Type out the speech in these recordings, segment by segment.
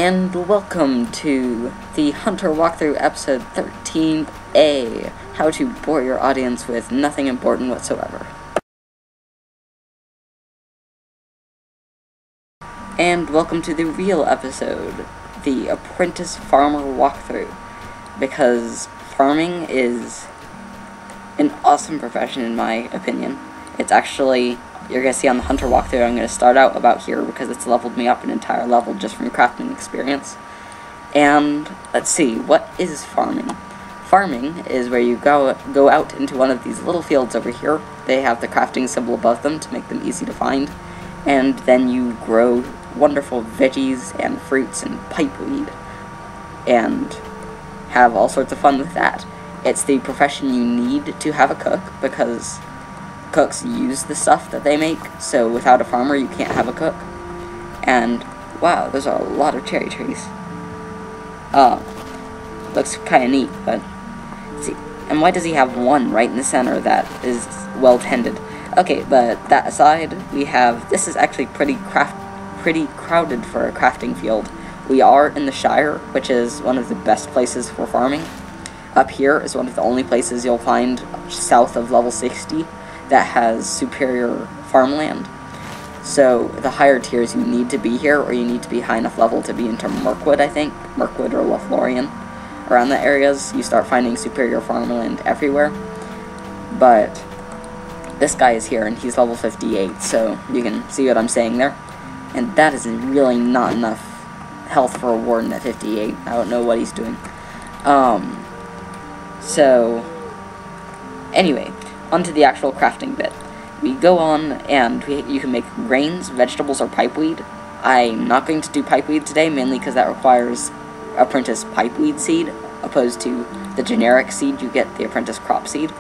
and welcome to the Hunter Walkthrough episode 13A, how to bore your audience with nothing important whatsoever. And welcome to the real episode, the Apprentice Farmer Walkthrough, because farming is an awesome profession in my opinion. It's actually, you're going to see on the Hunter Walkthrough, I'm going to start out about here because it's leveled me up an entire level just from crafting experience. And let's see, what is farming? Farming is where you go out into one of these little fields over here. They have the crafting symbol above them to make them easy to find. And then you grow wonderful veggies and fruits and pipeweed. And have all sorts of fun with that. It's the profession you need to have a cook because cooks use the stuff that they make, so without a farmer you can't have a cook. And wow, those are a lot of cherry trees. Looks kinda neat, but let's see. And why does he have one right in the center that is well tended? Okay, but that aside, we have, this is actually pretty crowded for a crafting field. We are in the Shire, which is one of the best places for farming. Up here is one of the only places you'll find south of level 60 that has superior farmland. So the higher tiers, you need to be here, or you need to be high enough level to be into Mirkwood, I think. Mirkwood or Lothlorien. Around the areas, you start finding superior farmland everywhere. But this guy is here, and he's level 58, so you can see what I'm saying there. And that is really not enough health for a warden at 58. I don't know what he's doing. So, anyway, onto the actual crafting bit. We go on and you can make grains, vegetables, or pipeweed. I'm not going to do pipeweed today, mainly because that requires Apprentice pipeweed seed, opposed to the generic seed you get, the Apprentice crop seed.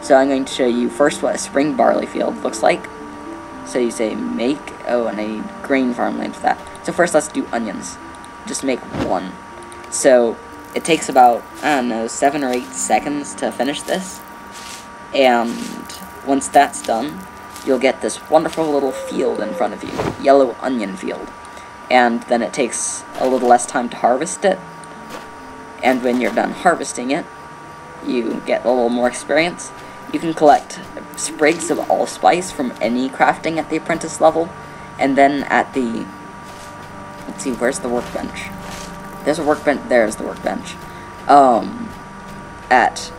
So I'm going to show you first what a spring barley field looks like. So you say make, oh, and I need grain farmland for that. So first let's do onions. Just make one. So it takes about, I don't know, 7 or 8 seconds to finish this. And once that's done, you'll get this wonderful little field in front of you, yellow onion field. And then it takes a little less time to harvest it. And when you're done harvesting it, you get a little more experience. You can collect sprigs of allspice from any crafting at the apprentice level. And then at the, let's see, where's the workbench? There's a workbench, there's the workbench. At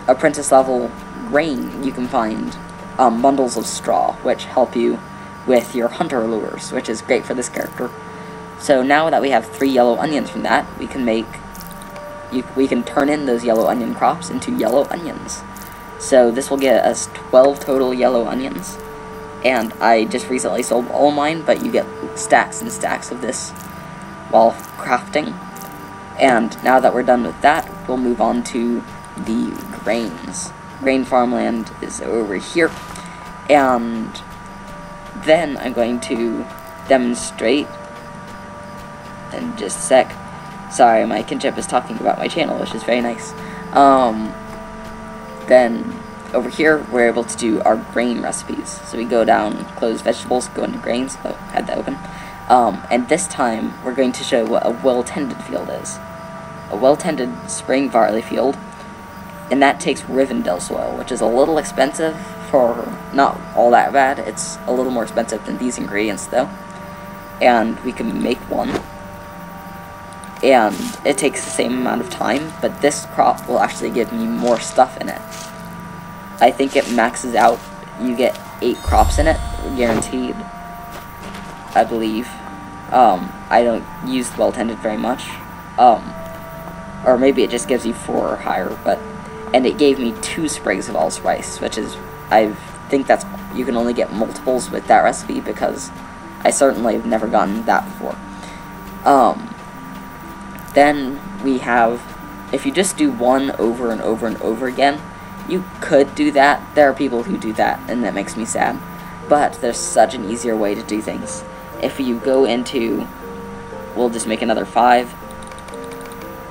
apprentice level grain, you can find bundles of straw, which help you with your hunter lures, which is great for this character. So now that we have 3 yellow onions from that, we can make, we can turn in those yellow onion crops into yellow onions. So this will get us 12 total yellow onions, and I just recently sold all mine, but you get stacks and stacks of this while crafting. And now that we're done with that, we'll move on to the grains. Grain farmland is over here, and then I'm going to demonstrate in just a sec. Sorry, my kinship is talking about my channel, which is very nice. Then over here, we're able to do our grain recipes. So we go down, close vegetables, go into grains. Oh, had that open. And this time, we're going to show what a well-tended field is. A well-tended spring barley field, and that takes Rivendell soil, which is a little expensive for not all that bad. It's a little more expensive than these ingredients, though. And we can make one. And it takes the same amount of time, but this crop will actually give me more stuff in it. I think it maxes out, you get 8 crops in it, guaranteed, I believe. I don't use well-tended very much. Or maybe it just gives you 4 or higher, and it gave me 2 sprigs of allspice, which is, I think that's, you can only get multiples with that recipe, because I certainly have never gotten that before. Then we have, if you just do one over and over and over again, you could do that. There are people who do that, and that makes me sad. But there's such an easier way to do things. If you go into, we'll just make another 5,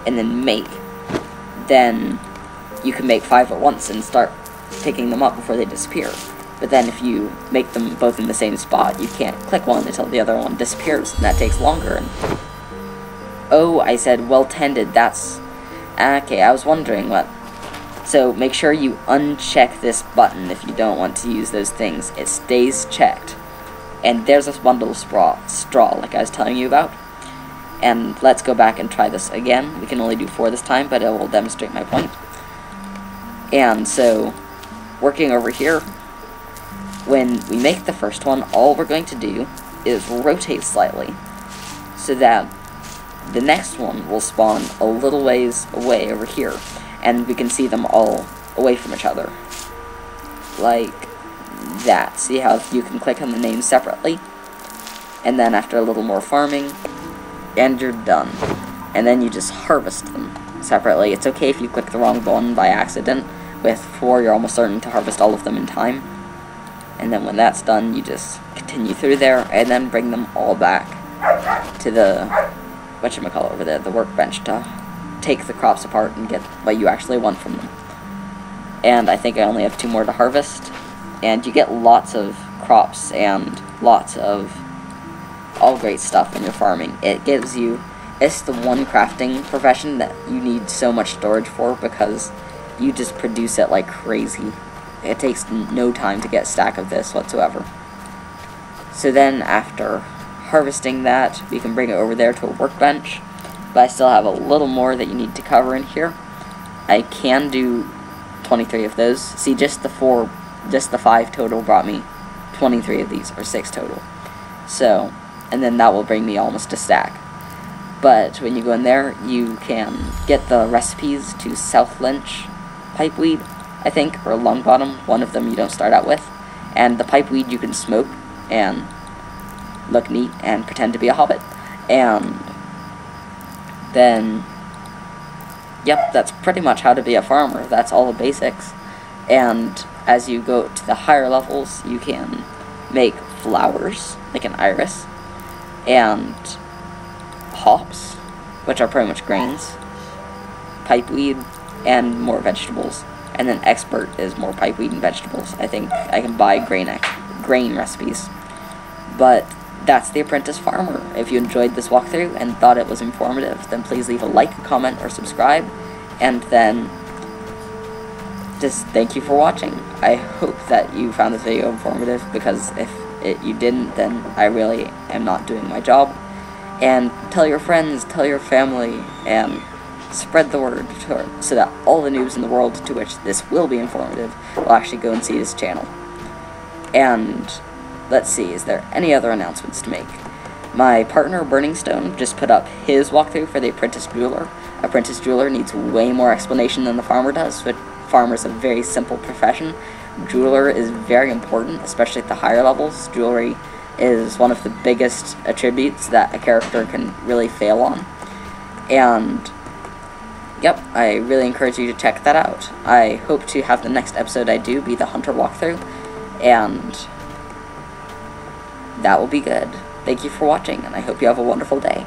and then make, then you can make 5 at once and start picking them up before they disappear. But then if you make them both in the same spot, you can't click one until the other one disappears, and that takes longer, and Oh, I said well tended. That's... Okay, I was wondering what... So, make sure you uncheck this button if you don't want to use those things. It stays checked. And there's this bundle of straw, like I was telling you about. And let's go back and try this again. We can only do 4 this time, but it will demonstrate my point. And so, working over here, when we make the first one, all we're going to do is rotate slightly, so that the next one will spawn a little ways away over here, and we can see them all away from each other. Like that. See how you can click on the names separately? And then after a little more farming, and you're done. And then you just harvest them separately. It's okay if you click the wrong one by accident. With 4, you're almost certain to harvest all of them in time. And then when that's done, you just continue through there, and then bring them all back to the, whatchamacallit over there, the workbench, to take the crops apart and get what you actually want from them. And I think I only have 2 more to harvest, and you get lots of crops and lots of all great stuff when you're farming. It gives you, it's the one crafting profession that you need so much storage for, because you just produce it like crazy. It takes no time to get a stack of this whatsoever. So then after harvesting that, we can bring it over there to a workbench, but I still have a little more that you need to cover in here. I can do 23 of those. See, just the 5 total brought me 23 of these, or 6 total. So, and then that will bring me almost a stack. But when you go in there, you can get the recipes to South Lynch pipeweed, I think, or Longbottom. One of them you don't start out with. And the pipeweed you can smoke and look neat and pretend to be a hobbit. And then, yep, that's pretty much how to be a farmer. That's all the basics. And as you go to the higher levels, you can make flowers, like an iris, and hops, which are pretty much grains, pipeweed, and more vegetables. And then expert is more pipeweed and vegetables. I think I can buy grain recipes. But that's the Apprentice Farmer. If you enjoyed this walkthrough and thought it was informative, then please leave a like, comment, or subscribe. And then just thank you for watching. I hope that you found this video informative, because if you didn't, then I really am not doing my job. And tell your friends, tell your family, and spread the word so that all the noobs in the world to which this will be informative will actually go and see this channel. And let's see, is there any other announcements to make? My partner Burning Stone just put up his walkthrough for the Apprentice Jeweler. Apprentice Jeweler needs way more explanation than the farmer does, but farmer is a very simple profession. Jeweler is very important, especially at the higher levels. Jewelry is one of the biggest attributes that a character can really fail on. And yep, I really encourage you to check that out. I hope to have the next episode I do be the Hunter walkthrough, and that will be good. Thank you for watching, and I hope you have a wonderful day.